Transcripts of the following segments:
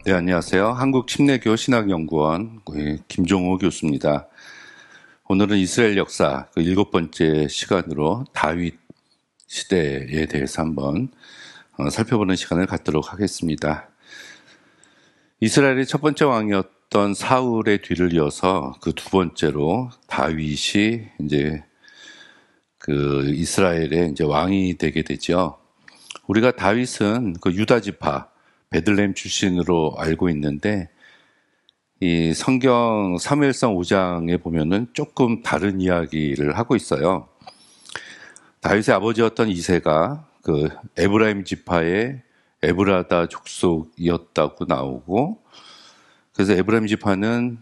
네, 안녕하세요. 한국침례교 신학연구원 김종호 교수입니다. 오늘은 이스라엘 역사 그 7번째 시간으로 다윗 시대에 대해서 한번 살펴보는 시간을 갖도록 하겠습니다. 이스라엘의 첫 번째 왕이었던 사울의 뒤를 이어서 그 두 번째로 다윗이 이제 그 이스라엘의 이제 왕이 되게 되죠. 우리가 다윗은 그 유다 지파 베들레헴 출신으로 알고 있는데 이 성경 사무엘상 5장에 보면은 조금 다른 이야기를 하고 있어요. 다윗의 아버지였던 이새가 그 에브라임 지파의 에브라다 족속이었다고 나오고, 그래서 에브라임 지파는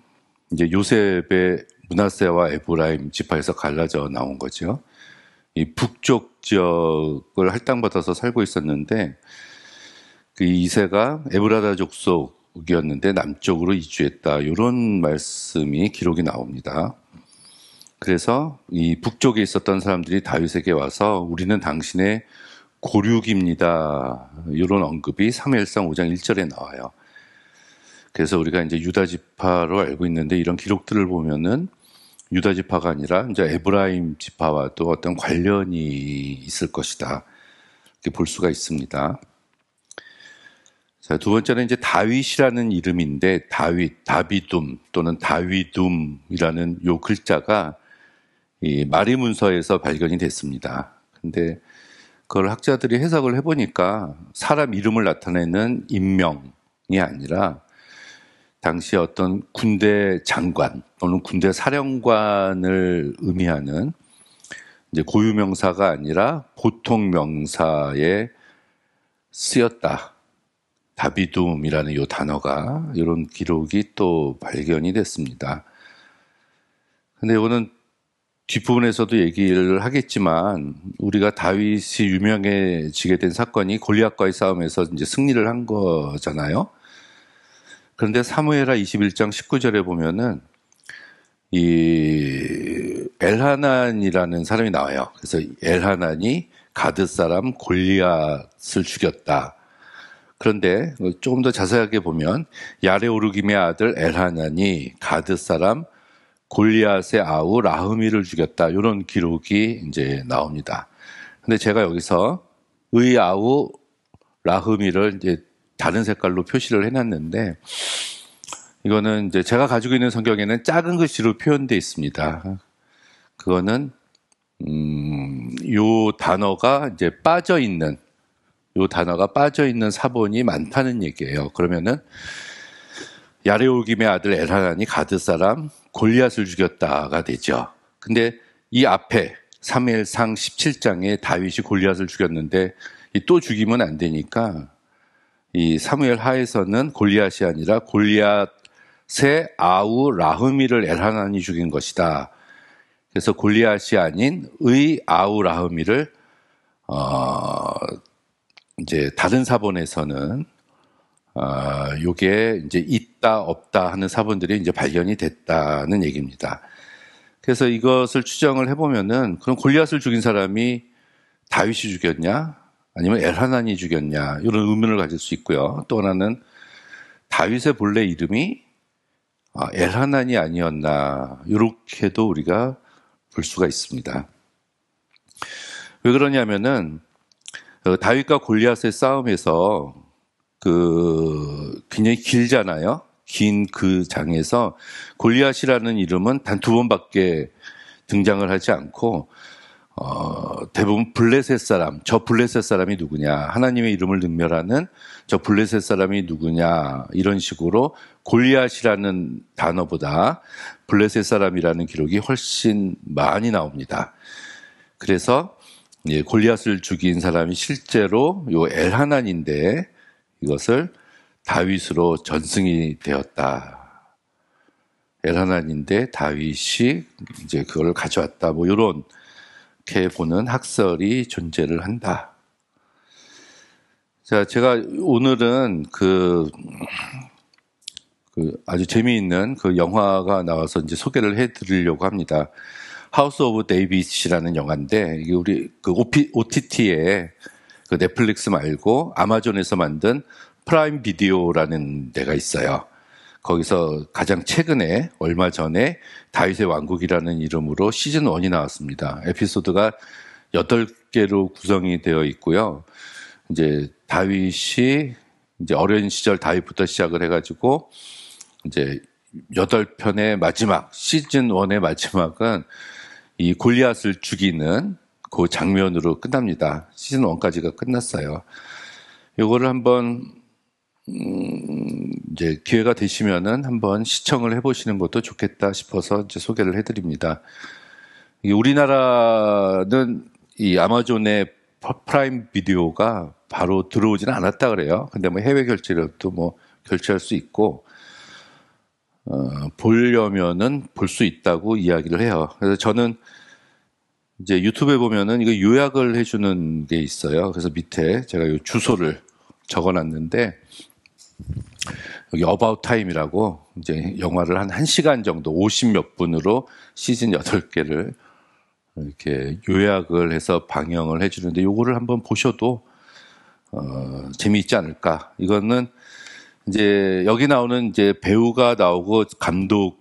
이제 요셉의 므낫세와 에브라임 지파에서 갈라져 나온 거죠. 이 북쪽 지역을 할당받아서 살고 있었는데 그 이새가 에브라다 족속이었는데 남쪽으로 이주했다, 이런 말씀이 기록이 나옵니다. 그래서 이 북쪽에 있었던 사람들이 다윗에게 와서 우리는 당신의 고륙입니다, 이런 언급이 사무엘상 5장 1절에 나와요. 그래서 우리가 이제 유다 지파로 알고 있는데 이런 기록들을 보면은 유다 지파가 아니라 이제 에브라임 지파와도 어떤 관련이 있을 것이다, 이렇게 볼 수가 있습니다. 자, 두 번째는 이제 다윗이라는 이름인데 다비둠 또는 다위둠이라는 요 글자가 이 마리 문서에서 발견이 됐습니다. 근데 그걸 학자들이 해석을 해보니까 사람 이름을 나타내는 인명이 아니라 당시 어떤 군대 장관 또는 군대 사령관을 의미하는 이제 고유명사가 아니라 보통 명사에 쓰였다, 다비둠이라는 이 단어가, 이런 기록이 또 발견이 됐습니다. 근데 이거는 뒷부분에서도 얘기를 하겠지만 우리가 다윗이 유명해지게 된 사건이 골리앗과의 싸움에서 이제 승리를 한 거잖아요. 그런데 사무엘하 21장 19절에 보면은 이 엘하난이라는 사람이 나와요. 그래서 엘하난이 가드 사람 골리앗을 죽였다. 그런데 조금 더 자세하게 보면 야레오르김의 아들 엘하난이 가드 사람 골리앗의 아우 라흐미를 죽였다, 이런 기록이 이제 나옵니다. 근데 제가 여기서 의 아우 라흐미를 이제 다른 색깔로 표시를 해놨는데, 이거는 이제 제가 가지고 있는 성경에는 작은 글씨로 표현되어 있습니다. 그거는 요 단어가 이제 요 단어가 빠져 있는 사본이 많다는 얘기예요. 그러면은 야레오김의 아들 엘하난이 가드 사람 골리앗을 죽였다가 되죠. 근데 이 앞에 사무엘상 17장에 다윗이 골리앗을 죽였는데 또 죽이면 안 되니까 이 사무엘 하에서는 골리앗이 아니라 골리앗의 아우 라흐미를 엘하난이 죽인 것이다. 그래서 골리앗이 아닌 의 아우 라흐미를 이제 다른 사본에서는 요게 이제 있다 없다 하는 사본들이 이제 발견이 됐다는 얘기입니다. 그래서 이것을 추정을 해보면은 그럼 골리앗을 죽인 사람이 다윗이 죽였냐 아니면 엘하난이 죽였냐, 이런 의문을 가질 수 있고요. 또 하나는 다윗의 본래 이름이 엘하난이 아니었나, 이렇게도 우리가 볼 수가 있습니다. 왜 그러냐면은 다윗과 골리앗의 싸움에서 굉장히 길잖아요. 긴 그 장에서 골리앗이라는 이름은 단 2번밖에 등장을 하지 않고 대부분 블레셋 사람, 저 블레셋 사람이 누구냐, 하나님의 이름을 능멸하는 저 블레셋 사람이 누구냐, 이런 식으로 골리앗이라는 단어보다 블레셋 사람이라는 기록이 훨씬 많이 나옵니다. 그래서 골리앗을 죽인 사람이 실제로 요 엘하난인데 이것을 다윗으로 전승이 되었다. 엘하난인데 다윗이 이제 그걸 가져왔다, 뭐 이렇게 보는 학설이 존재를 한다. 자, 제가 오늘은 아주 재미있는 그 영화가 나와서 이제 소개를 해드리려고 합니다. 하우스 오브 데이빗이라는 영화인데, 이게 우리 OTT에 그 넷플릭스 말고 아마존에서 만든 프라임 비디오라는 데가 있어요. 거기서 가장 최근에 얼마 전에 다윗의 왕국이라는 이름으로 시즌 1이 나왔습니다. 에피소드가 8개로 구성이 되어 있고요. 이제 다윗이 이제 어린 시절 다윗부터 시작을 해가지고 이제 8편의 마지막 시즌 1의 마지막은 이 골리앗을 죽이는 그 장면으로 끝납니다. 시즌 1까지가 끝났어요. 요거를 한번 이제 기회가 되시면은 한번 시청을 해보시는 것도 좋겠다 싶어서 이제 소개를 해드립니다. 우리나라는 이 아마존의 프라임 비디오가 바로 들어오지는 않았다 그래요. 근데 뭐 해외 결제료도 뭐 결제할 수 있고 보려면은 볼 수 있다고 이야기를 해요. 그래서 저는 이제 유튜브에 보면은 이거 요약을 해주는 게 있어요. 그래서 밑에 제가 이 주소를 적어놨는데 여기 About Time이라고 이제 영화를 한 1시간 정도 50몇 분으로 시즌 8개를 이렇게 요약을 해서 방영을 해주는데 요거를 한번 보셔도 재미있지 않을까. 이거는 이제 여기 나오는 이제 배우가 나오고 감독이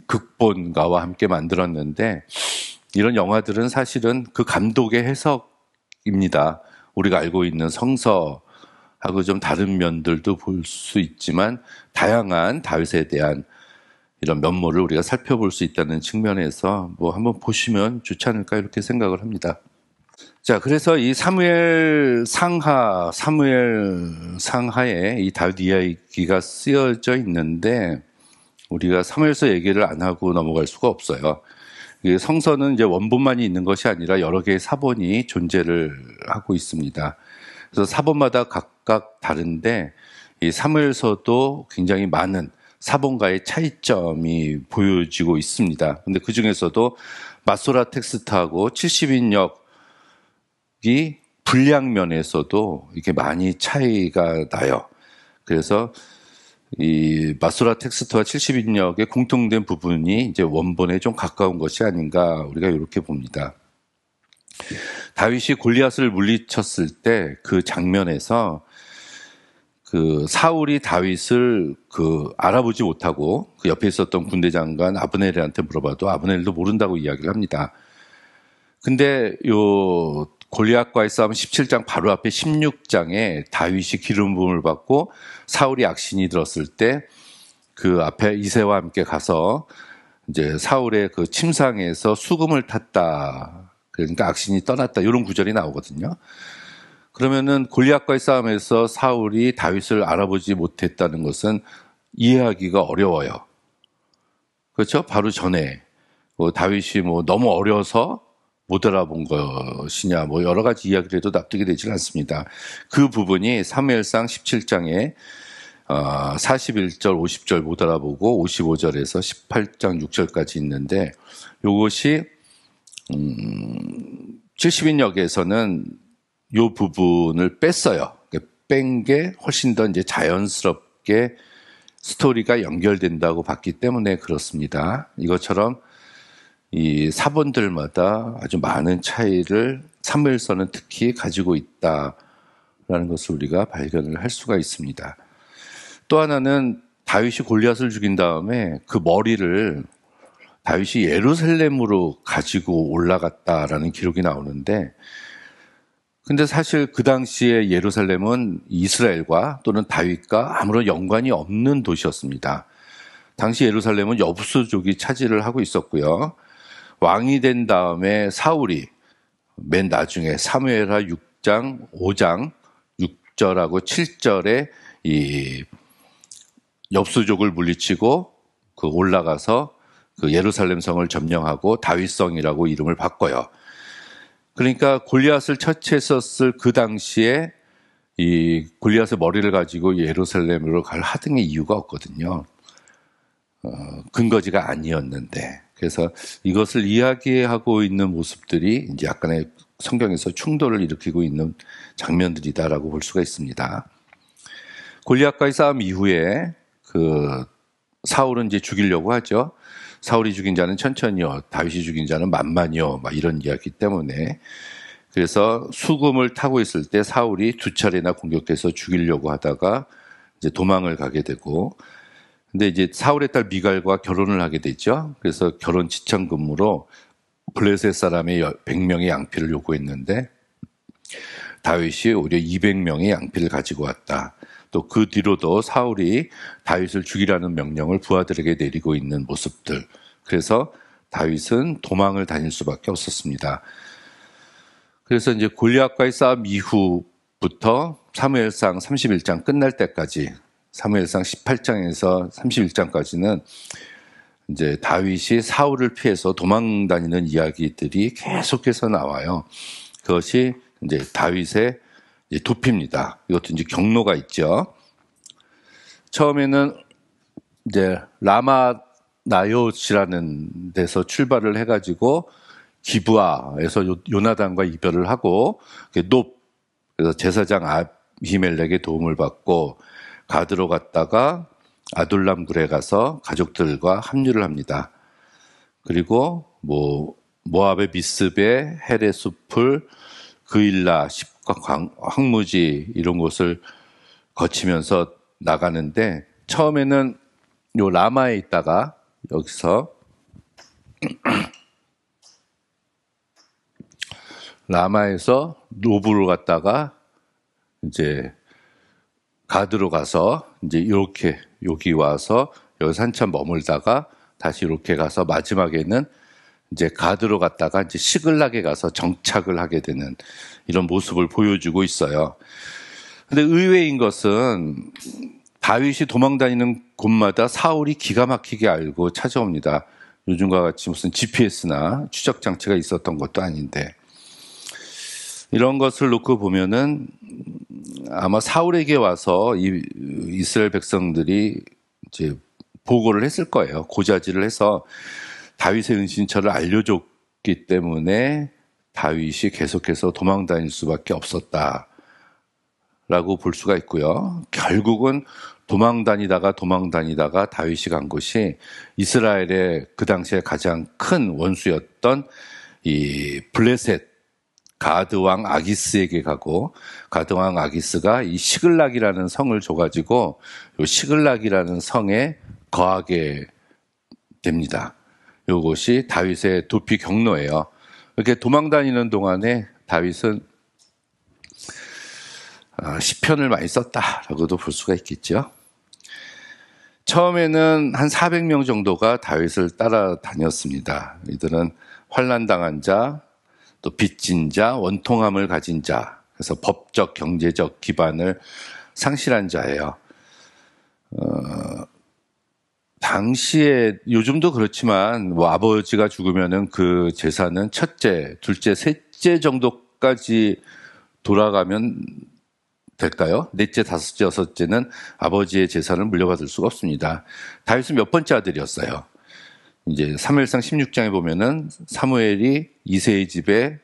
극본가와 함께 만들었는데 이런 영화들은 사실은 그 감독의 해석입니다. 우리가 알고 있는 성서하고 좀 다른 면들도 볼 수 있지만 다양한 다윗에 대한 이런 면모를 우리가 살펴볼 수 있다는 측면에서 뭐 한번 보시면 좋지 않을까 이렇게 생각을 합니다. 자, 그래서 이 사무엘 상하에 이 다윗 이야기가 쓰여져 있는데 우리가 사무엘서 얘기를 안 하고 넘어갈 수가 없어요. 성서는 이제 원본만이 있는 것이 아니라 여러 개의 사본이 존재를 하고 있습니다. 그래서 사본마다 각각 다른데 이 사무엘서도 굉장히 많은 사본과의 차이점이 보여지고 있습니다. 근데 그 중에서도 마소라 텍스트하고 70인역이 분량 면에서도 이렇게 많이 차이가 나요. 그래서 이 마소라 텍스트와 70인역의 공통된 부분이 이제 원본에 좀 가까운 것이 아닌가 우리가 이렇게 봅니다. 다윗이 골리앗을 물리쳤을 때 그 장면에서 그 사울이 다윗을 알아보지 못하고 그 옆에 있었던 군대 장관 아브넬한테 물어봐도 아브넬도 모른다고 이야기를 합니다. 근데 요 골리앗과의 싸움 17장 바로 앞에 16장에 다윗이 기름 부음을 받고 사울이 악신이 들었을 때 그 앞에 이새와 함께 가서 이제 사울의 그 침상에서 수금을 탔다. 그러니까 악신이 떠났다. 이런 구절이 나오거든요. 그러면은 골리앗과의 싸움에서 사울이 다윗을 알아보지 못했다는 것은 이해하기가 어려워요. 그렇죠? 바로 전에 다윗이 너무 어려서 못 알아본 것이냐 여러 가지 이야기를 해도 납득이 되지 않습니다. 그 부분이 사무엘상 17장에 41절, 50절 못 알아보고 55절에서 18장 6절까지 있는데 이것이 70인역에서는 이 부분을 뺐어요. 뺀 게 훨씬 더 이제 자연스럽게 스토리가 연결된다고 봤기 때문에 그렇습니다. 이것처럼 이 사본들마다 아주 많은 차이를 사무엘서는 특히 가지고 있다라는 것을 우리가 발견을 할 수가 있습니다. 또 하나는 다윗이 골리앗을 죽인 다음에 그 머리를 다윗이 예루살렘으로 가지고 올라갔다라는 기록이 나오는데 근데 사실 그 당시에 예루살렘은 이스라엘과 또는 다윗과 아무런 연관이 없는 도시였습니다. 당시 예루살렘은 여부수족이 차지를 하고 있었고요. 왕이 된 다음에 사울이 맨 나중에 사무엘하 6장, 5장, 6절하고 7절에 이 엽수족을 물리치고 올라가서 그 예루살렘 성을 점령하고 다윗성이라고 이름을 바꿔요. 그러니까 골리앗을 처치했었을 그 당시에 이 골리앗의 머리를 가지고 예루살렘으로 갈 하등의 이유가 없거든요. 근거지가 아니었는데. 그래서 이것을 이야기하고 있는 모습들이 이제 약간의 성경에서 충돌을 일으키고 있는 장면들이다라고 볼 수가 있습니다. 골리앗과의 싸움 이후에 사울은 이제 죽이려고 하죠. 사울이 죽인 자는 천천히요, 다윗이 죽인 자는 만만히요, 이런 이야기 때문에. 그래서 수금을 타고 있을 때 사울이 두 차례나 공격해서 죽이려고 하다가 이제 도망을 가게 되고, 근데 이제 사울의 딸 미갈과 결혼을 하게 되죠. 그래서 결혼 지참금으로 블레셋 사람의 100명의 양피를 요구했는데 다윗이 오히려 200명의 양피를 가지고 왔다. 또 그 뒤로도 사울이 다윗을 죽이라는 명령을 부하들에게 내리고 있는 모습들. 그래서 다윗은 도망을 다닐 수밖에 없었습니다. 그래서 이제 골리앗과의 싸움 이후부터 사무엘상 31장 끝날 때까지, 사무엘상 18장에서 31장까지는 이제 다윗이 사울을 피해서 도망 다니는 이야기들이 계속해서 나와요. 그것이 이제 다윗의 이제 도피입니다. 이것도 이제 경로가 있죠. 처음에는 이제 라마 나요시라는 데서 출발을 해가지고 기브아에서 요나단과 이별을 하고 그래서 제사장 아히멜렉의 도움을 받고 가드로 갔다가 아둘람 굴에 가서 가족들과 합류를 합니다. 그리고 모압의 미스베, 헤레 숲을, 그일라, 십과 황무지 이런 곳을 거치면서 나가는데 처음에는 요 라마에 있다가 여기서 라마에서 노브로 갔다가 이제 가드로 가서 이제 이렇게 여기 와서 여기서 한참 머물다가 다시 이렇게 가서 마지막에는 이제 가드로 갔다가 이제 시글락에 가서 정착을 하게 되는 이런 모습을 보여주고 있어요. 근데 의외인 것은 다윗이 도망다니는 곳마다 사울이 기가 막히게 알고 찾아옵니다. 요즘과 같이 무슨 GPS나 추적 장치가 있었던 것도 아닌데 이런 것을 놓고 보면은 아마 사울에게 와서 이 이스라엘 백성들이 이제 보고를 했을 거예요. 고자질을 해서 다윗의 은신처를 알려줬기 때문에 다윗이 계속해서 도망다닐 수밖에 없었다라고 볼 수가 있고요. 결국은 도망다니다가 다윗이 간 곳이 이스라엘의 그 당시에 가장 큰 원수였던 이 블레셋 가드왕 아기스에게 가고, 가드왕 아기스가 이 시글락이라는 성을 줘가지고 이 시글락이라는 성에 거하게 됩니다. 이것이 다윗의 도피 경로예요. 이렇게 도망다니는 동안에 다윗은 시편을 많이 썼다라고도 볼 수가 있겠죠. 처음에는 한 400명 정도가 다윗을 따라다녔습니다. 이들은 환난당한 자, 또 빚진 자, 원통함을 가진 자, 그래서 법적, 경제적 기반을 상실한 자예요. 당시에 요즘도 그렇지만 아버지가 죽으면은 그 재산은 첫째, 둘째, 셋째 정도까지 돌아가면 될까요? 넷째, 다섯째, 여섯째는 아버지의 재산을 물려받을 수가 없습니다. 다윗은 몇 번째 아들이었어요. 이제 사무엘상 16장에 보면은 사무엘이 이새의 집에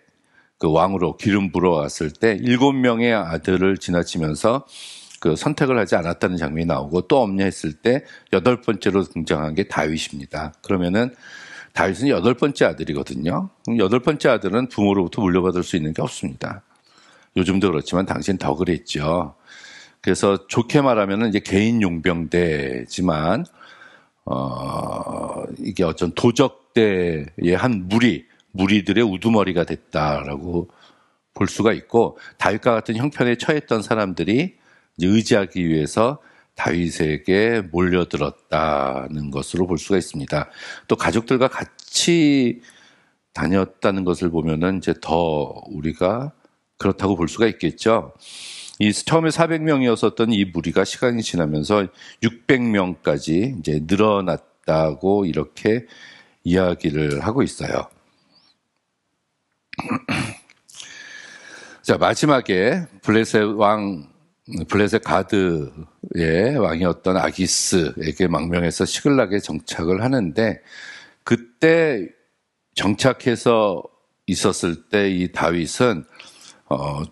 그 왕으로 기름 부어 왔을 때 7명의 아들을 지나치면서 그 선택을 하지 않았다는 장면이 나오고 또 없냐 했을 때 8번째로 등장한 게 다윗입니다. 그러면은 다윗은 8번째 아들이거든요. 그럼 8번째 아들은 부모로부터 물려받을 수 있는 게 없습니다. 요즘도 그렇지만 당시엔 더 그랬죠. 그래서 좋게 말하면은 이제 개인 용병대지만 이게 어떤 도적대의 한 무리들의 우두머리가 됐다라고 볼 수가 있고, 다윗과 같은 형편에 처했던 사람들이 이제 의지하기 위해서 다윗에게 몰려들었다는 것으로 볼 수가 있습니다. 또 가족들과 같이 다녔다는 것을 보면은 이제 더 우리가 그렇다고 볼 수가 있겠죠. 이 처음에 400명이었었던 이 무리가 시간이 지나면서 600명까지 이제 늘어났다고 이렇게 이야기를 하고 있어요. 자, 마지막에 블레셋 가드의 왕이었던 아기스에게 망명해서 시글락에 정착을 하는데, 그때 정착해서 있었을 때 이 다윗은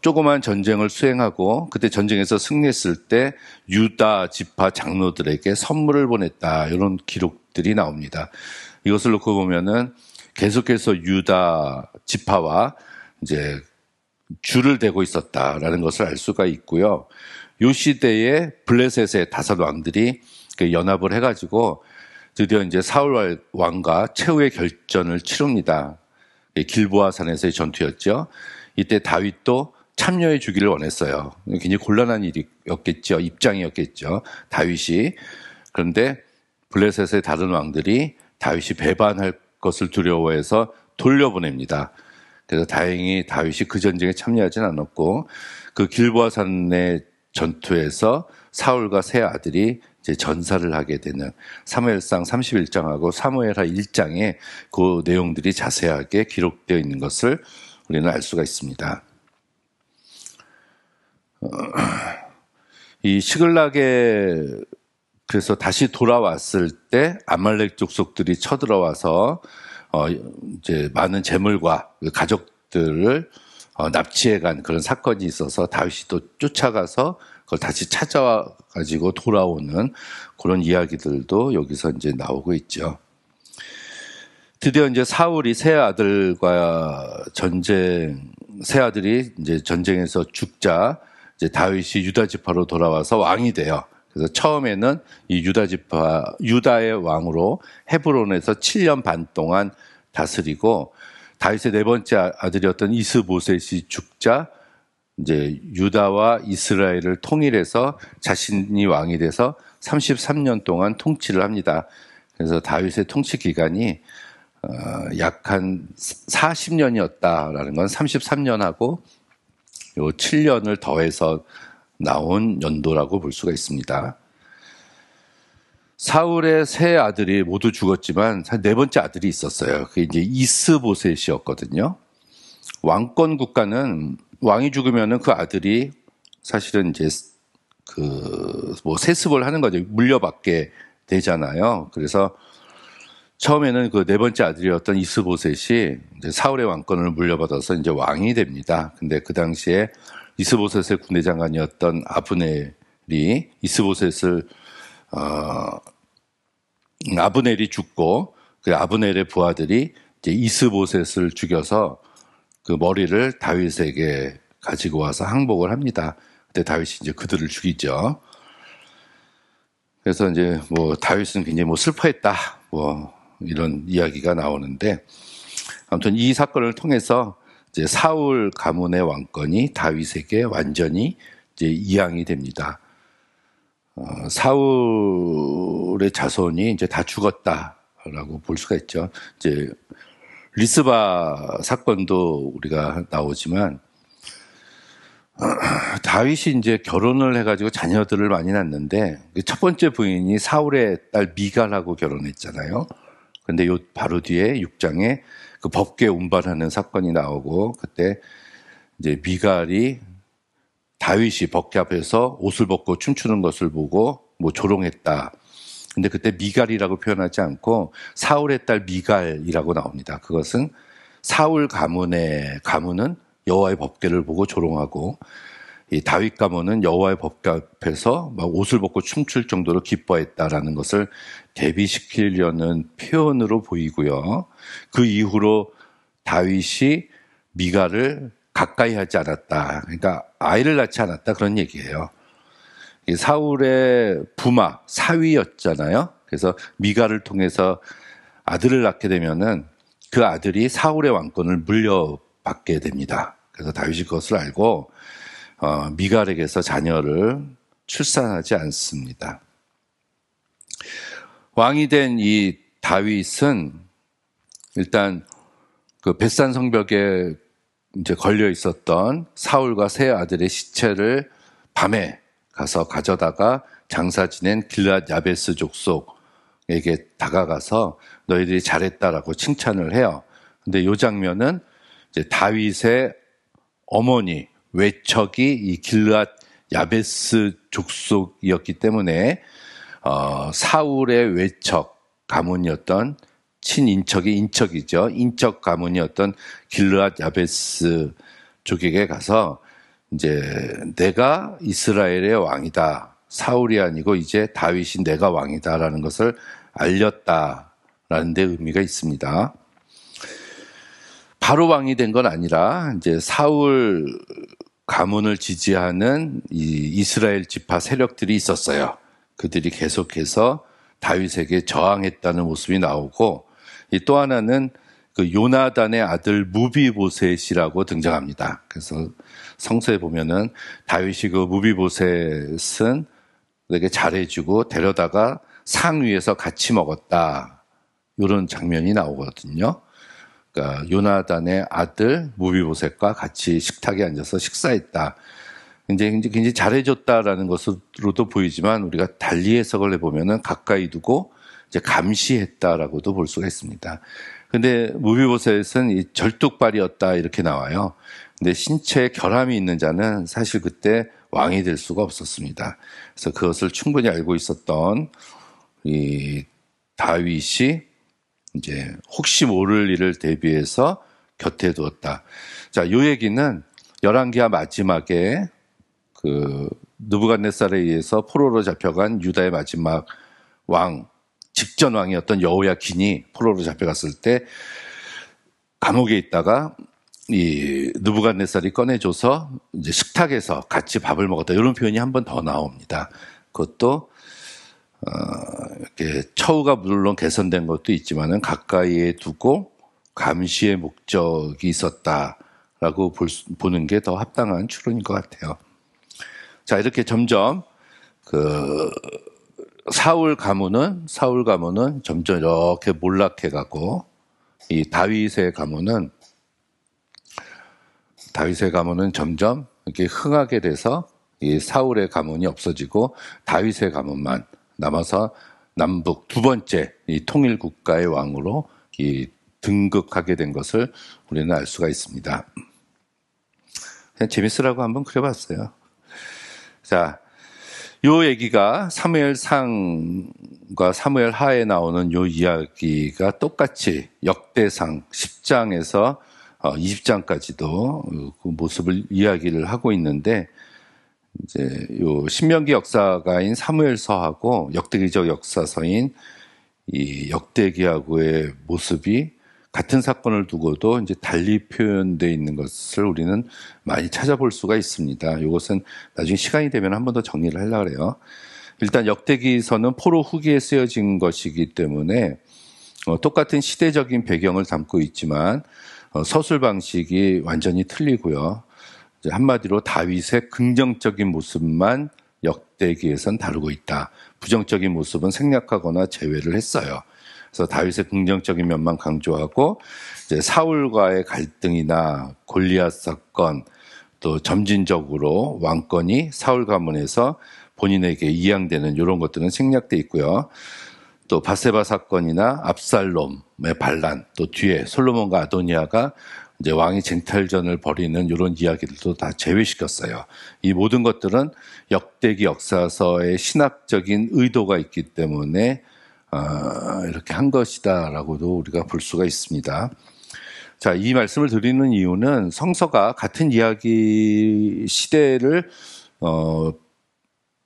조그만 전쟁을 수행하고 그때 전쟁에서 승리했을 때 유다 지파 장로들에게 선물을 보냈다, 이런 기록들이 나옵니다. 이것을 놓고 보면은 계속해서 유다 지파와 이제 줄을 대고 있었다라는 것을 알 수가 있고요. 요 시대에 블레셋의 5왕들이 연합을 해가지고 드디어 이제 사울 왕과 최후의 결전을 치릅니다. 길보아 산에서의 전투였죠. 이때 다윗도 참여해 주기를 원했어요. 굉장히 곤란한 일이었겠죠. 입장이었겠죠. 다윗이. 그런데 블레셋의 다른 왕들이 다윗이 배반할 것을 두려워해서 돌려보냅니다. 그래서 다행히 다윗이 그 전쟁에 참여하진 않았고 그 길보아 산의 전투에서 사울과 세 아들이 이제 전사를 하게 되는 사무엘상 31장하고 사무엘하 1장에 그 내용들이 자세하게 기록되어 있는 것을 우리는 알 수가 있습니다. 이 시글락에 그래서 다시 돌아왔을 때 아말렉 족속들이 쳐들어와서 이제 많은 재물과 가족들을 납치해간 그런 사건이 있어서 다윗이 또 쫓아가서 그걸 다시 찾아와 가지고 돌아오는 그런 이야기들도 여기서 이제 나오고 있죠. 드디어 이제 사울이 세 아들과 세 아들이 이제 전쟁에서 죽자 이제 다윗이 유다 지파로 돌아와서 왕이 돼요. 그래서 처음에는 이 유다의 왕으로 헤브론에서 7년 반 동안 다스리고 다윗의 네 번째 아들이었던 이스보셋이 죽자 이제 유다와 이스라엘을 통일해서 자신이 왕이 돼서 33년 동안 통치를 합니다. 그래서 다윗의 통치 기간이 약 한 40년이었다라는 건 33년하고 요 7년을 더해서 나온 연도라고 볼 수가 있습니다. 사울의 세 아들이 모두 죽었지만 네 번째 아들이 있었어요. 그게 이제 이스보셋이었거든요. 왕권 국가는 왕이 죽으면은 그 아들이 사실은 이제 세습을 하는 거죠. 물려받게 되잖아요. 그래서 처음에는 그 네 번째 아들이었던 이스보셋이 이제 사울의 왕권을 물려받아서 이제 왕이 됩니다. 근데 그 당시에 이스보셋의 군대장관이었던 아브넬이 아브넬이 죽고 그 아브넬의 부하들이 이제 이스보셋을 죽여서 그 머리를 다윗에게 가지고 와서 항복을 합니다. 그때 다윗이 이제 그들을 죽이죠. 그래서 이제 다윗은 굉장히 슬퍼했다. 이런 이야기가 나오는데 아무튼 이 사건을 통해서 이제 사울 가문의 왕권이 다윗에게 완전히 이제 이양이 됩니다. 사울의 자손이 이제 다 죽었다라고 볼 수가 있죠. 이제 리스바 사건도 우리가 나오지만 다윗이 이제 결혼을 해가지고 자녀들을 많이 낳는데 첫 번째 부인이 사울의 딸 미갈하고 결혼했잖아요. 근데 요 바로 뒤에 6장에 그 법궤 운반하는 사건이 나오고 그때 이제 미갈이 다윗이 법궤 앞에서 옷을 벗고 춤추는 것을 보고 조롱했다. 근데 그때 미갈이라고 표현하지 않고 사울의 딸 미갈이라고 나옵니다. 그것은 사울 가문은 여호와의 법궤를 보고 조롱하고 이 다윗 가문은 여호와의 법궤 앞에서 막 옷을 벗고 춤출 정도로 기뻐했다라는 것을 대비시키려는 표현으로 보이고요. 그 이후로 다윗이 미갈을 가까이 하지 않았다. 그러니까 아이를 낳지 않았다 그런 얘기예요. 사울의 부마, 사위였잖아요. 그래서 미갈을 통해서 아들을 낳게 되면은 그 아들이 사울의 왕권을 물려받게 됩니다. 그래서 다윗이 그것을 알고 미갈에게서 자녀를 출산하지 않습니다. 왕이 된 이 다윗은 일단 그 벳산 성벽에 이제 걸려 있었던 사울과 세 아들의 시체를 밤에 가서 가져다가 장사 지낸 길앗 야베스 족속에게 다가가서 너희들이 잘했다라고 칭찬을 해요. 근데 이 장면은 이제 다윗의 어머니 외척이 이 길앗 야베스 족속이었기 때문에 사울의 외척 가문이었던 친인척이 인척이죠. 인척 가문이었던 길앗 야베스 족에게 가서 이제 내가 이스라엘의 왕이다. 사울이 아니고 이제 다윗이 내가 왕이다라는 것을 알렸다라는 데 의미가 있습니다. 바로 왕이 된 건 아니라 이제 사울 가문을 지지하는 이 이스라엘 지파 세력들이 있었어요. 그들이 계속해서 다윗에게 저항했다는 모습이 나오고, 또 하나는 그 요나단의 아들 무비보셋이라고 등장합니다. 그래서 성서에 보면은 다윗이 그 무비보셋은 되게 잘해주고 데려다가 상 위에서 같이 먹었다, 이런 장면이 나오거든요. 그러니까 요나단의 아들 무비보셋과 같이 식탁에 앉아서 식사했다. 굉장히 잘해줬다라는 것으로도 보이지만, 우리가 달리 해석을 해보면은 가까이 두고 이제 감시했다라고도 볼 수가 있습니다. 근데 무비보셋은 이 절뚝발이었다, 이렇게 나와요. 근데 신체에 결함이 있는 자는 사실 그때 왕이 될 수가 없었습니다. 그래서 그것을 충분히 알고 있었던 이 다윗이 이제 혹시 모를 일을 대비해서 곁에 두었다. 자, 요 얘기는 열왕기하 마지막에 그 느부갓네살에 의해서 포로로 잡혀간 유다의 마지막 왕, 직전 왕이었던 여호야긴이 포로로 잡혀갔을 때 감옥에 있다가 이 느부갓네살이 꺼내줘서 이제 식탁에서 같이 밥을 먹었다, 이런 표현이 한 번 더 나옵니다. 그것도 이렇게 처우가 물론 개선된 것도 있지만은 가까이에 두고 감시의 목적이 있었다라고 보는 게 더 합당한 추론인 것 같아요. 자, 이렇게 점점 그 사울 가문은 점점 이렇게 몰락해가고, 이 다윗의 가문은 점점 이렇게 흥하게 돼서 이 사울의 가문이 없어지고 다윗의 가문만 남아서 남북 두 번째 이 통일 국가의 왕으로 이 등극하게 된 것을 우리는 알 수가 있습니다. 그냥 재밌으라고 한번 그려봤어요. 자, 요 얘기가 사무엘상과 사무엘하에 나오는 요 이야기가 똑같이 역대상 10장에서 20장까지도 그 모습을 이야기를 하고 있는데, 이제 요 신명기 역사가인 사무엘서하고 역대기적 역사서인 이 역대기하고의 모습이 같은 사건을 두고도 이제 달리 표현되어 있는 것을 우리는 많이 찾아볼 수가 있습니다. 이것은 나중에 시간이 되면 한 번 더 정리를 하려고 해요. 일단 역대기서는 포로 후기에 쓰여진 것이기 때문에 똑같은 시대적인 배경을 담고 있지만 서술 방식이 완전히 틀리고요. 이제 한마디로 다윗의 긍정적인 모습만 역대기에선 다루고 있다. 부정적인 모습은 생략하거나 제외를 했어요. 그래서 다윗의 긍정적인 면만 강조하고, 이제 사울과의 갈등이나 골리앗 사건, 또 점진적으로 왕권이 사울 가문에서 본인에게 이양되는 이런 것들은 생략돼 있고요. 또 바세바 사건이나 압살롬의 반란, 또 뒤에 솔로몬과 아도니아가 이제 왕이 쟁탈전을 벌이는 이런 이야기들도 다 제외시켰어요. 이 모든 것들은 역대기 역사서의 신학적인 의도가 있기 때문에 이렇게 한 것이다라고도 우리가 볼 수가 있습니다. 자, 이 말씀을 드리는 이유는 성서가 같은 이야기 시대를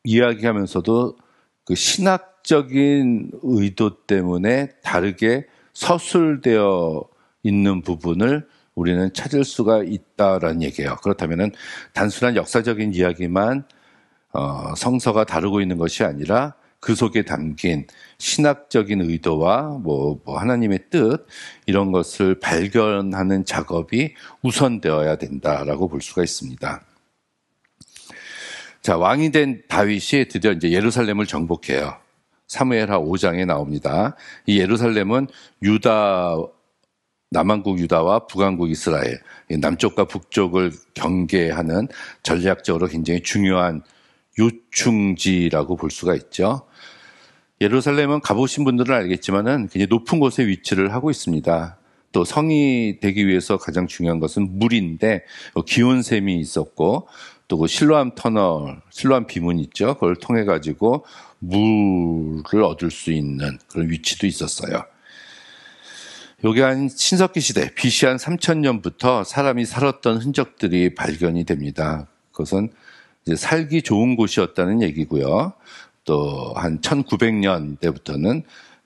이야기하면서도 그 신학적인 의도 때문에 다르게 서술되어 있는 부분을 우리는 찾을 수가 있다라는 얘기예요. 그렇다면은 단순한 역사적인 이야기만 성서가 다루고 있는 것이 아니라 그 속에 담긴 신학적인 의도와 뭐 하나님의 뜻, 이런 것을 발견하는 작업이 우선되어야 된다라고 볼 수가 있습니다. 자, 왕이 된 다윗이 드디어 이제 예루살렘을 정복해요. 사무엘하 5장에 나옵니다. 이 예루살렘은 남한국 유다와 북한국 이스라엘, 남쪽과 북쪽을 경계하는 전략적으로 굉장히 중요한 요충지라고 볼 수가 있죠. 예루살렘은 가보신 분들은 알겠지만은 굉장히 높은 곳에 위치를 하고 있습니다. 또 성이 되기 위해서 가장 중요한 것은 물인데, 기온샘이 있었고, 또 그 실로암 터널, 실로암 비문 있죠. 그걸 통해 가지고 물을 얻을 수 있는 그런 위치도 있었어요. 요게 한 신석기 시대, BC 한 3000년부터 사람이 살았던 흔적들이 발견이 됩니다. 그것은 이제 살기 좋은 곳이었다는 얘기고요. 또 한 1900년대부터는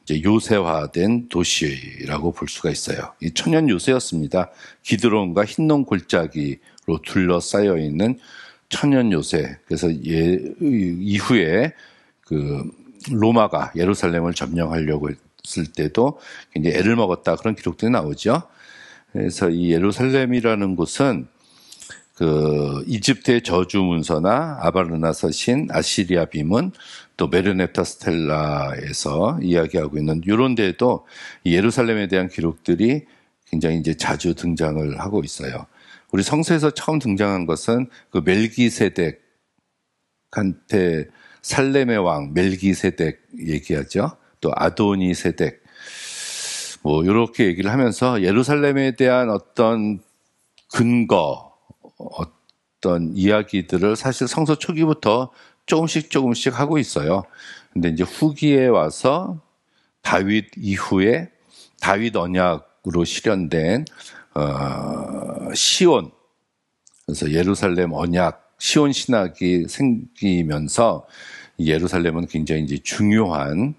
이제 요새화된 도시라고 볼 수가 있어요. 이 천연 요새였습니다. 기드론과 흰놈 골짜기로 둘러싸여 있는 천연 요새. 그래서 이후에 그 로마가 예루살렘을 점령하려고 했을 때도 굉장히 애를 먹었다, 그런 기록들이 나오죠. 그래서 이 예루살렘이라는 곳은 그 이집트의 저주 문서나 아바르나서 신, 아시리아 비문, 또 메르네타 스텔라에서 이야기하고 있는 이런 데에도 이 예루살렘에 대한 기록들이 굉장히 이제 자주 등장을 하고 있어요. 우리 성서에서 처음 등장한 것은 그 멜기세덱한테 살렘의 왕 멜기세덱 얘기하죠. 또 아도니세덱, 뭐 이렇게 얘기를 하면서 예루살렘에 대한 어떤 근거, 어떤 이야기들을 사실 성서 초기부터 조금씩 하고 있어요. 근데 이제 후기에 와서 다윗 이후에 다윗 언약으로 실현된 시온, 그래서 예루살렘 언약, 시온 신학이 생기면서 예루살렘은 굉장히 이제 중요한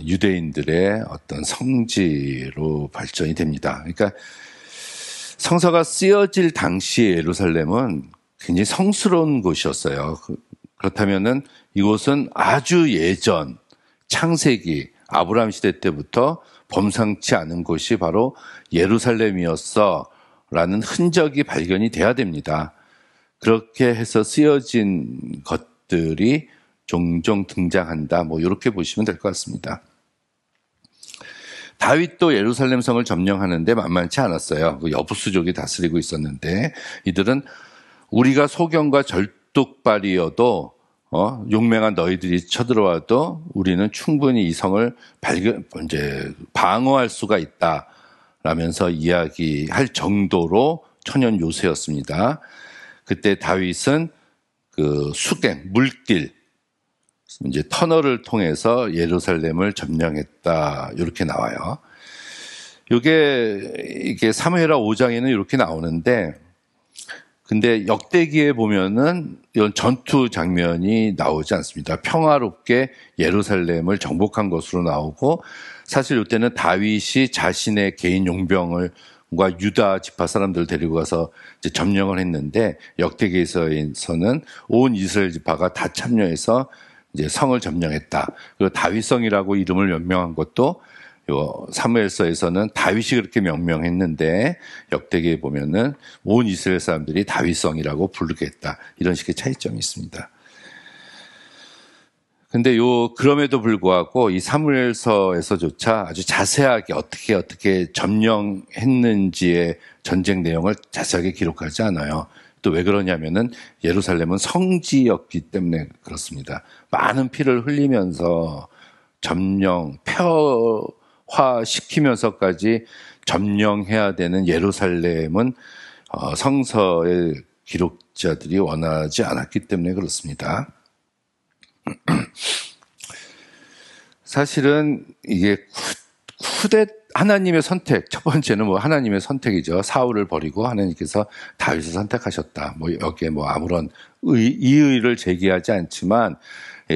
유대인들의 어떤 성지로 발전이 됩니다. 그러니까 성서가 쓰여질 당시의 예루살렘은 굉장히 성스러운 곳이었어요. 그렇다면은 이곳은 아주 예전 창세기 아브라함 시대 때부터 범상치 않은 곳이 바로 예루살렘이었어라는 흔적이 발견이 돼야 됩니다. 그렇게 해서 쓰여진 것들이 종종 등장한다, 뭐 이렇게 보시면 될 것 같습니다. 다윗도 예루살렘 성을 점령하는데 만만치 않았어요. 그 여부수족이 다스리고 있었는데 이들은 우리가 소경과 절뚝발이어도 용맹한 너희들이 쳐들어와도 우리는 충분히 이 성을 방어할 수가 있다라면서 이야기할 정도로 천연 요새였습니다. 그때 다윗은 그 수갱, 물길, 이제 터널을 통해서 예루살렘을 점령했다, 이렇게 나와요. 이게 사무엘하 5장에는 이렇게 나오는데, 근데 역대기에 보면은 이런 전투 장면이 나오지 않습니다. 평화롭게 예루살렘을 정복한 것으로 나오고, 사실 이때는 다윗이 자신의 개인 용병과 유다 지파 사람들을 데리고 가서 이제 점령을 했는데, 역대기에서는 온 이스라엘 지파가 다 참여해서 이제 성을 점령했다. 그리고 다윗성이라고 이름을 명명한 것도 요 사무엘서에서는 다윗이 그렇게 명명했는데 역대기에 보면은 온 이스라엘 사람들이 다윗성이라고 부르게 했다. 이런 식의 차이점이 있습니다. 근데 그럼에도 불구하고 이 사무엘서에서조차 아주 자세하게 어떻게 점령했는지의 전쟁 내용을 자세하게 기록하지 않아요. 또 왜 그러냐면은 예루살렘은 성지였기 때문에 그렇습니다. 많은 피를 흘리면서 폐허화시키면서까지 점령해야 되는 예루살렘은 성서의 기록자들이 원하지 않았기 때문에 그렇습니다. 사실은 이게 하나님의 선택, 첫 번째는 뭐 하나님의 선택이죠. 사울을 버리고 하나님께서 다윗을 선택하셨다. 뭐 여기에 뭐 아무런 이의를 제기하지 않지만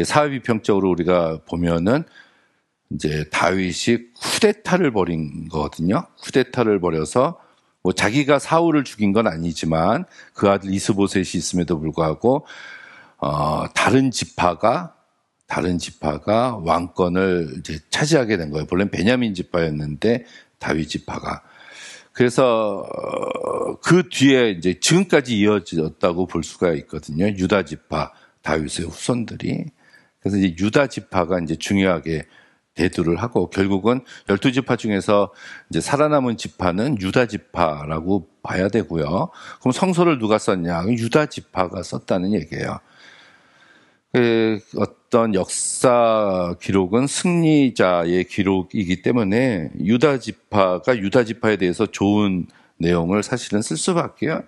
사회비평적으로 우리가 보면은 이제 다윗이 쿠데타를 벌인 거거든요. 쿠데타를 벌여서 뭐 자기가 사울을 죽인 건 아니지만 그 아들 이스보셋이 있음에도 불구하고 다른 지파가 왕권을 이제 차지하게 된 거예요. 본래는 베냐민 지파였는데 다윗 지파가. 그래서 그 뒤에 이제 지금까지 이어졌다고 볼 수가 있거든요. 유다 지파, 다윗의 후손들이. 그래서 이제 유다 지파가 이제 중요하게 대두를 하고 결국은 12지파 중에서 이제 살아남은 지파는 유다 지파라고 봐야 되고요. 그럼 성서를 누가 썼냐? 유다 지파가 썼다는 얘기예요. 어떤 역사 기록은 승리자의 기록이기 때문에 유다 지파에 대해서 좋은 내용을 사실은 쓸 수밖에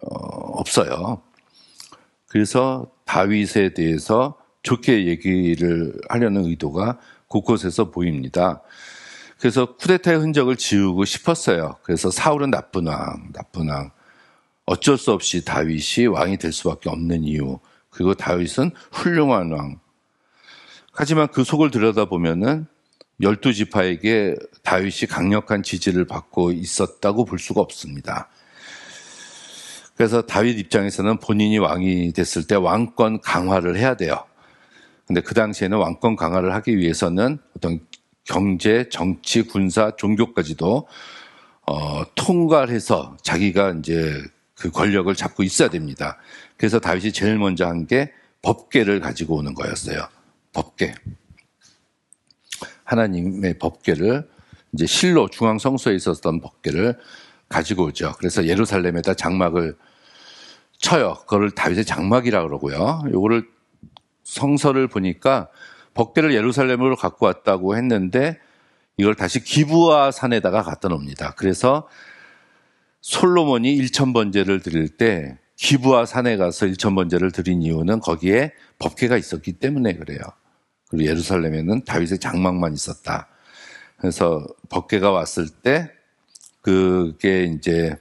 없어요. 그래서 다윗에 대해서 좋게 얘기를 하려는 의도가 곳곳에서 보입니다. 그래서 쿠데타의 흔적을 지우고 싶었어요. 그래서 사울은 나쁜 왕. 어쩔 수 없이 다윗이 왕이 될 수밖에 없는 이유. 그리고 다윗은 훌륭한 왕. 하지만 그 속을 들여다보면은 12지파에게 다윗이 강력한 지지를 받고 있었다고 볼 수가 없습니다. 그래서 다윗 입장에서는 본인이 왕이 됐을 때 왕권 강화를 해야 돼요. 근데 그 당시에는 왕권 강화를 하기 위해서는 어떤 경제, 정치, 군사, 종교까지도 통괄해서 자기가 이제 그 권력을 잡고 있어야 됩니다. 그래서 다윗이 제일 먼저 한 게 법궤를 가지고 오는 거였어요. 법궤. 하나님의 법궤를 이제 실로 중앙 성소에 있었던 법궤를 가지고 오죠. 그래서 예루살렘에다 장막을 쳐요. 그걸 다윗의 장막이라고 그러고요. 요거를 성서를 보니까 법궤를 예루살렘으로 갖고 왔다고 했는데 이걸 다시 기브아 산에다가 갖다 놉니다. 그래서 솔로몬이 1000번제를 드릴 때 기브아 산에 가서 1000번제를 드린 이유는 거기에 법궤가 있었기 때문에 그래요. 그리고 예루살렘에는 다윗의 장막만 있었다. 그래서 법궤가 왔을 때 그게 이제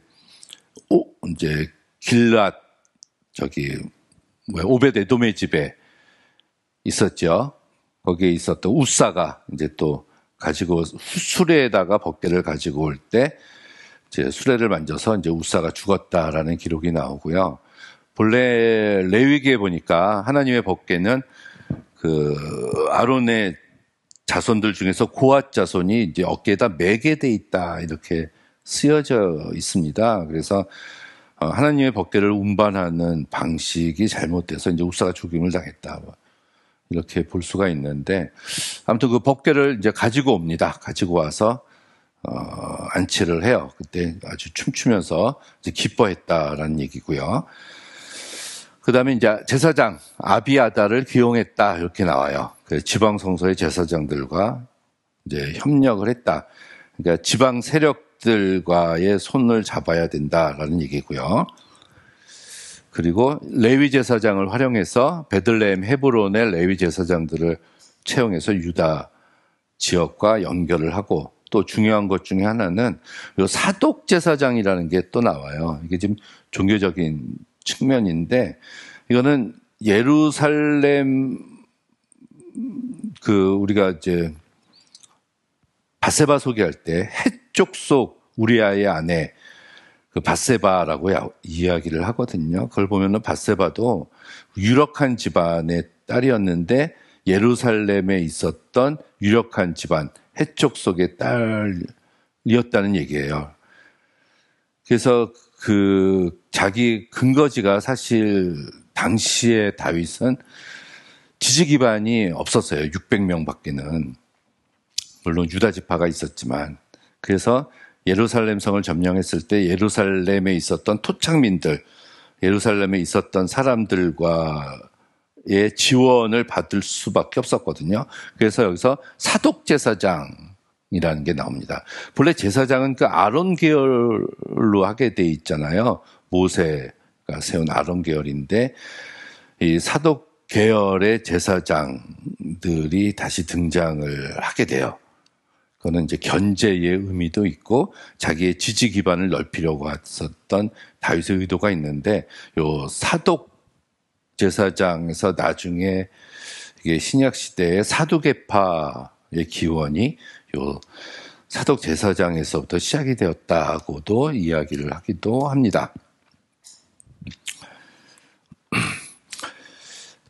길랏 오벳 에돔의 집에 있었죠. 거기에 있었던 우사가 이제 또 가지고 수레에다가 법궤를 가지고 올 때 이제 수레를 만져서 이제 우사가 죽었다라는 기록이 나오고요. 본래 레위기에 보니까 하나님의 법궤는 그 아론의 자손들 중에서 고앗 자손이 이제 어깨에다 매게 돼 있다 이렇게 쓰여져 있습니다. 그래서 하나님의 법궤를 운반하는 방식이 잘못돼서 이제 우사가 죽임을 당했다. 이렇게 볼 수가 있는데 아무튼 그 법궤를 이제 가지고 옵니다. 가지고 와서 안치를 해요. 그때 아주 춤추면서 이제 기뻐했다라는 얘기고요. 그 다음에 이제 제사장 아비아다를 기용했다 이렇게 나와요. 그 지방 성소의 제사장들과 이제 협력을 했다. 그러니까 지방 세력들과의 손을 잡아야 된다라는 얘기고요. 그리고 레위 제사장을 활용해서 베들레헴 헤브론의 레위 제사장들을 채용해서 유다 지역과 연결을 하고 또 중요한 것 중에 하나는 요 사독 제사장이라는 게 또 나와요. 이게 지금 종교적인 측면인데 이거는 예루살렘 우리가 이제 밧세바 소개할 때 해쪽 속 우리아의 아내 그 밧세바라고 이야기를 하거든요. 그걸 보면은 밧세바도 유력한 집안의 딸이었는데 예루살렘에 있었던 유력한 집안 해쪽 속의 딸이었다는 얘기예요. 그래서 그 자기 근거지가 사실 당시에 다윗은 지지 기반이 없었어요. 600명 밖에는. 물론 유다 지파가 있었지만. 그래서 예루살렘 성을 점령했을 때 예루살렘에 있었던 토착민들, 예루살렘에 있었던 사람들과의 지원을 받을 수밖에 없었거든요. 그래서 여기서 사독 제사장이라는 게 나옵니다. 본래 제사장은 그 아론 계열로 하게 돼 있잖아요. 모세가 세운 아론 계열인데 이 사독 계열의 제사장들이 다시 등장을 하게 돼요. 그거는 이제 견제의 의미도 있고 자기의 지지 기반을 넓히려고 했었던 다윗의 의도가 있는데 요 사독 제사장에서 나중에 이게 신약 시대의 사두개파의 기원이 요 사독 제사장에서부터 시작이 되었다고도 이야기를 하기도 합니다.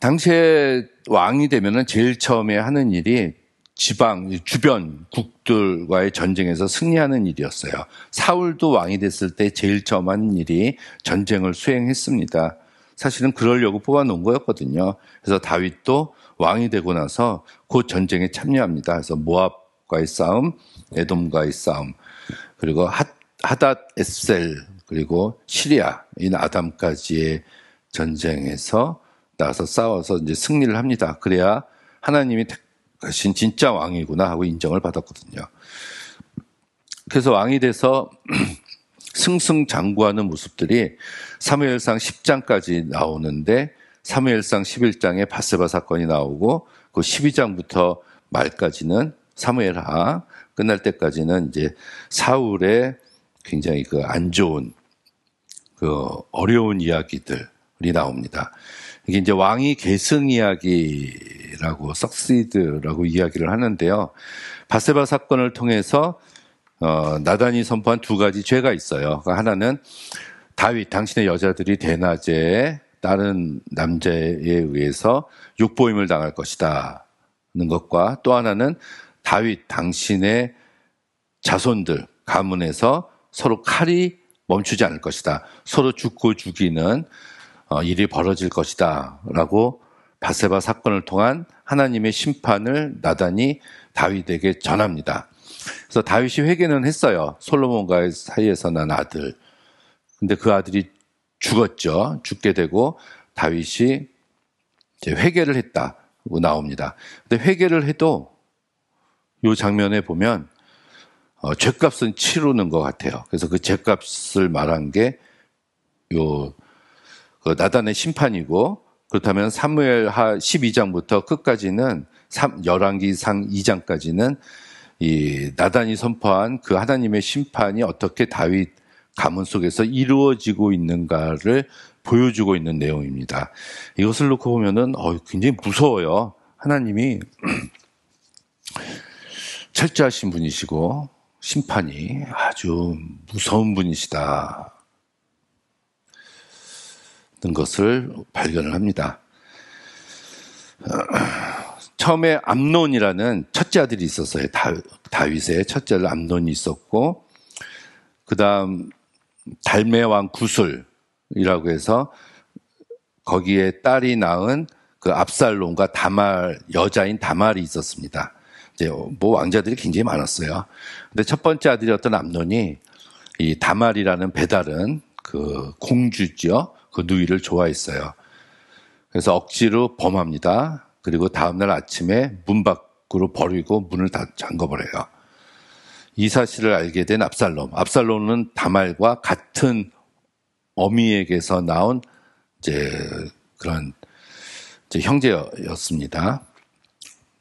당시에 왕이 되면은 제일 처음에 하는 일이 지방, 주변 국들과의 전쟁에서 승리하는 일이었어요. 사울도 왕이 됐을 때 제일 처음 한 일이 전쟁을 수행했습니다. 사실은 그러려고 뽑아놓은 거였거든요. 그래서 다윗도 왕이 되고 나서 곧 전쟁에 참여합니다. 그래서 모압과의 싸움, 에돔과의 싸움, 그리고 하닷 에셀, 그리고 시리아인 아담까지의 전쟁에서 나가서 싸워서 이제 승리를 합니다. 그래야 하나님이 택하신 진짜 왕이구나 하고 인정을 받았거든요. 그래서 왕이 돼서 승승장구하는 모습들이 사무엘상 10장까지 나오는데 사무엘상 11장에 밧세바 사건이 나오고 그 12장부터 말까지는 사무엘하 끝날 때까지는 이제 사울의 굉장히 그 안 좋은 그 어려운 이야기들이 나옵니다. 이게 이제 왕위 계승 이야기라고 석시드라고 이야기를 하는데요. 바세바 사건을 통해서 나단이 선포한 두 가지 죄가 있어요. 그러니까 하나는 다윗 당신의 여자들이 대낮에 다른 남자에 의해서 육보임을 당할 것이다 는 것과 또 하나는 다윗 당신의 자손들 가문에서 서로 칼이 멈추지 않을 것이다. 서로 죽고 죽이는 일이 벌어질 것이다 라고 바세바 사건을 통한 하나님의 심판을 나단이 다윗에게 전합니다. 그래서 다윗이 회개는 했어요. 솔로몬과의 사이에서 난 아들. 근데 그 아들이 죽었죠. 죽게 되고 다윗이 이제 회개를 했다고 나옵니다. 근데 회개를 해도 이 장면에 보면 죄값은 치르는 것 같아요. 그래서 그 죄값을 말한 게 그 나단의 심판이고, 그렇다면 사무엘하 12장부터 끝까지는 열왕기상 2장까지는 이 나단이 선포한 그 하나님의 심판이 어떻게 다윗 가문 속에서 이루어지고 있는가를 보여주고 있는 내용입니다. 이것을 놓고 보면은 굉장히 무서워요. 하나님이 철저하신 분이시고 심판이 아주 무서운 분이시다 는 것을 발견을 합니다. 처음에 암논이라는 첫째 아들이 있었어요. 다윗의 첫째 아들 암논이 있었고, 그 다음 달메 왕 구술이라고 해서 거기에 딸이 낳은 그 압살롬과 여자인 다말이 있었습니다. 이제 뭐 왕자들이 굉장히 많았어요. 근데 첫 번째 아들이었던 암논이 이 다말이라는 배다른 그 공주죠. 그 누이를 좋아했어요. 그래서 억지로 범합니다. 그리고 다음날 아침에 문 밖으로 버리고 문을 다 잠궈버려요. 이 사실을 알게 된 압살롬은 다말과 같은 어미에게서 나온 이제 그런 이제 형제였습니다.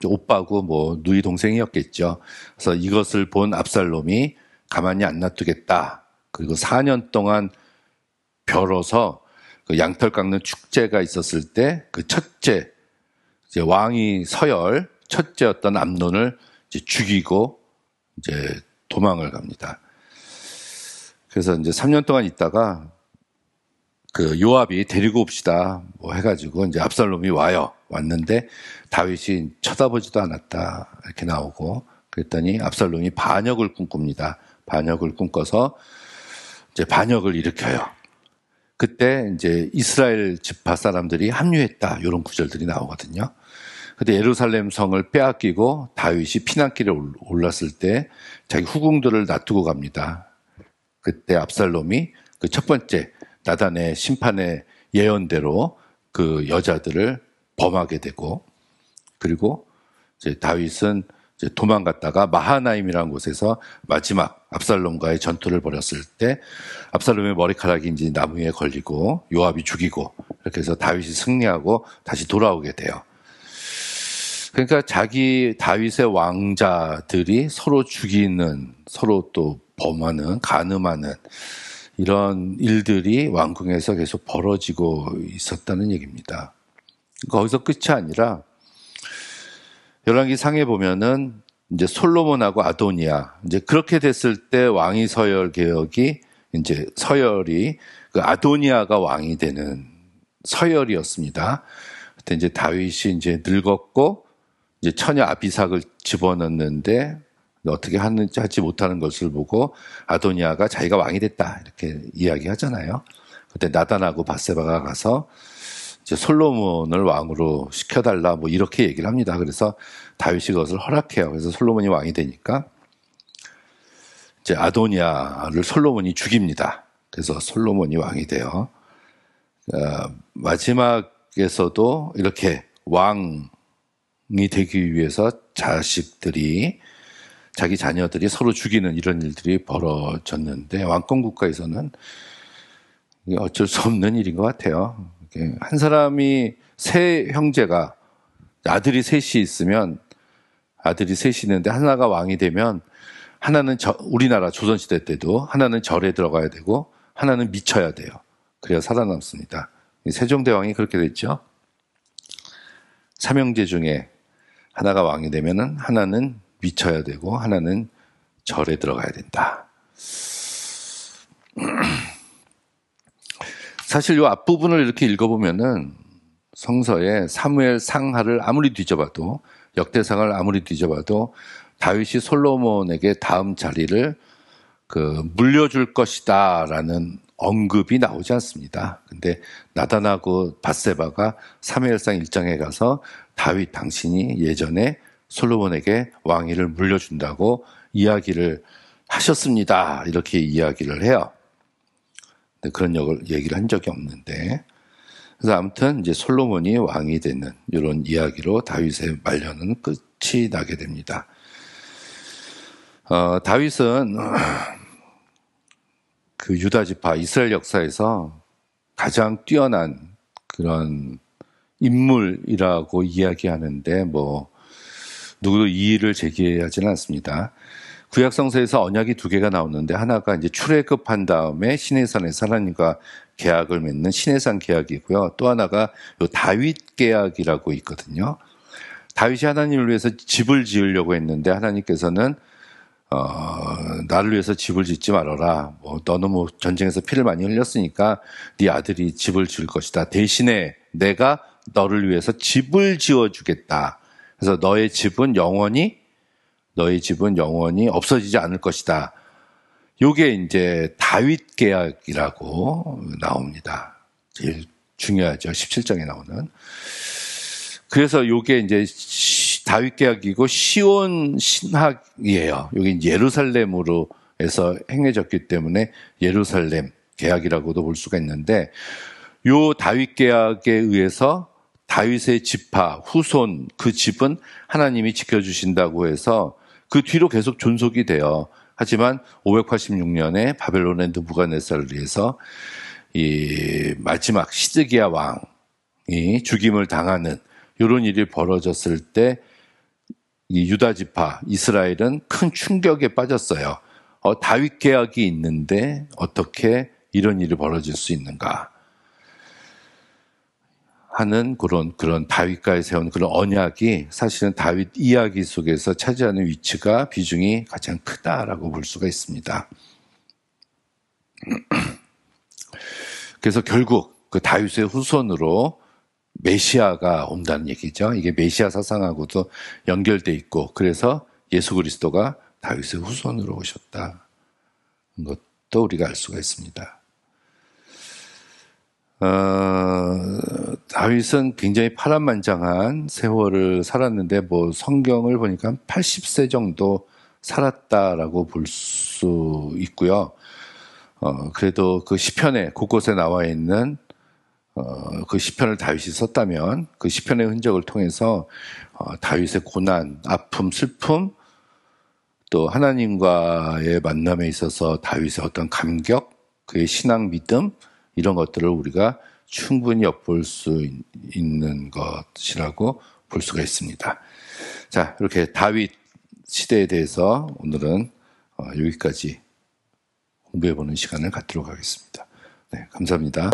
오빠고 뭐 누이 동생이었겠죠. 그래서 이것을 본 압살롬이 가만히 안 놔두겠다. 그리고 4년 동안 벼러서 그 양털 깎는 축제가 있었을 때 그 첫째 이제 왕이 서열 첫째였던 암논을 이제 죽이고 이제 도망을 갑니다. 그래서 이제 3년 동안 있다가 그 요압이 데리고 옵시다 뭐 해가지고 이제 압살롬이 왔는데 다윗이 쳐다보지도 않았다 이렇게 나오고, 그랬더니 압살롬이 반역을 꿈꿉니다. 반역을 꿈꿔서 이제 반역을 일으켜요. 그때 이제 이스라엘 지파 사람들이 합류했다 이런 구절들이 나오거든요. 근데 예루살렘 성을 빼앗기고 다윗이 피난길에 올랐을 때 자기 후궁들을 놔두고 갑니다. 그때 압살롬이 그 첫 번째 나단의 심판의 예언대로 그 여자들을 범하게 되고, 그리고 이제 다윗은 이제 도망갔다가 마하나임이라는 곳에서 마지막 압살롬과의 전투를 벌였을 때 압살롬의 머리카락이 이제 나무에 걸리고 요압이 죽이고, 이렇게 해서 다윗이 승리하고 다시 돌아오게 돼요. 그러니까 다윗의 왕자들이 서로 죽이는, 서로 또 범하는, 간음하는 이런 일들이 왕궁에서 계속 벌어지고 있었다는 얘기입니다. 거기서 끝이 아니라 열왕기 상에 보면은 이제 솔로몬하고 아도니아, 이제 그렇게 됐을 때 왕위 서열 개혁이 이제 서열이 그 아도니아가 왕이 되는 서열이었습니다. 그때 이제 다윗이 이제 늙었고 이제 처녀 아비삭을 집어넣는데 어떻게 하지 못하는 것을 보고 아도니아가 자기가 왕이 됐다 이렇게 이야기하잖아요. 그때 나단하고 바세바가 가서 이제 솔로몬을 왕으로 시켜달라 뭐 이렇게 얘기를 합니다. 그래서 다윗이 그것을 허락해요. 그래서 솔로몬이 왕이 되니까 이제 아도니아를 솔로몬이 죽입니다. 그래서 솔로몬이 왕이 돼요. 마지막에서도 이렇게 왕이 되기 위해서 자기 자녀들이 서로 죽이는 이런 일들이 벌어졌는데, 왕권 국가에서는 어쩔 수 없는 일인 것 같아요. 한 사람이 세 형제가 아들이 셋이 있으면 아들이 셋이 있는데 하나가 왕이 되면 하나는 우리나라 조선시대 때도 하나는 절에 들어가야 되고 하나는 미쳐야 돼요. 그래야 살아남습니다. 세종대왕이 그렇게 됐죠. 삼형제 중에 하나가 왕이 되면은 하나는 미쳐야 되고 하나는 절에 들어가야 된다. 사실 이 앞부분을 이렇게 읽어보면은 성서에 사무엘 상하를 아무리 뒤져봐도, 역대상을 아무리 뒤져봐도 다윗이 솔로몬에게 다음 자리를 물려줄 것이다라는 언급이 나오지 않습니다. 근데 나단하고 밧세바가 사무엘상 1장에 가서 다윗 당신이 예전에 솔로몬에게 왕위를 물려준다고 이야기를 하셨습니다. 이렇게 이야기를 해요. 근데 그런 얘기를 한 적이 없는데, 그래서 아무튼 이제 솔로몬이 왕이 되는 이런 이야기로 다윗의 말년은 끝이 나게 됩니다. 다윗은 그 유다 지파 이스라엘 역사에서 가장 뛰어난 그런 인물이라고 이야기하는데 누구도 이의를 제기하지는 않습니다. 구약 성서에서 언약이 2개가 나오는데 하나가 이제 출애굽한 다음에 시내산에서 하나님과 계약을 맺는 시내산 계약이고요. 또 하나가 요 다윗 계약이라고 있거든요. 다윗이 하나님을 위해서 집을 지으려고 했는데 하나님께서는 나를 위해서 집을 짓지 말아라. 너는 전쟁에서 피를 많이 흘렸으니까 네 아들이 집을 지을 것이다. 대신에 내가 너를 위해서 집을 지어주겠다. 그래서 너의 집은 영원히 없어지지 않을 것이다. 요게 이제 다윗 계약이라고 나옵니다. 제일 중요하죠. 17장에 나오는. 그래서 요게 이제 다윗 계약이고 시온 신학이에요. 여기 예루살렘으로 해서 행해졌기 때문에 예루살렘 계약이라고도 볼 수가 있는데, 요 다윗 계약에 의해서 다윗의 지파 후손 그 집은 하나님이 지켜주신다고 해서 그 뒤로 계속 존속이 돼요. 하지만 586년에 바벨론의 느부갓네살에 의해서 이 마지막 시드기야 왕이 죽임을 당하는 이런 일이 벌어졌을 때 이 유다 지파 이스라엘은 큰 충격에 빠졌어요. 다윗 계약이 있는데 어떻게 이런 일이 벌어질 수 있는가 하는 그런 다윗과에 세운 그런 언약이 사실은 다윗 이야기 속에서 차지하는 위치가 비중이 가장 크다라고 볼 수가 있습니다. 그래서 결국 그 다윗의 후손으로 메시아가 온다는 얘기죠. 이게 메시아 사상하고도 연결돼 있고, 그래서 예수 그리스도가 다윗의 후손으로 오셨다는 것도 우리가 알 수가 있습니다. 다윗은 굉장히 파란만장한 세월을 살았는데 성경을 보니까 한 80세 정도 살았다라고 볼 수 있고요. 그래도 그 시편에 곳곳에 나와 있는 그 시편을 다윗이 썼다면 그 시편의 흔적을 통해서 다윗의 고난, 아픔, 슬픔, 또 하나님과의 만남에 있어서 다윗의 어떤 감격, 그의 신앙, 믿음, 이런 것들을 우리가 충분히 엿볼 수 있는 것이라고 볼 수가 있습니다. 자, 이렇게 다윗 시대에 대해서 오늘은 여기까지 공부해보는 시간을 갖도록 하겠습니다. 네, 감사합니다.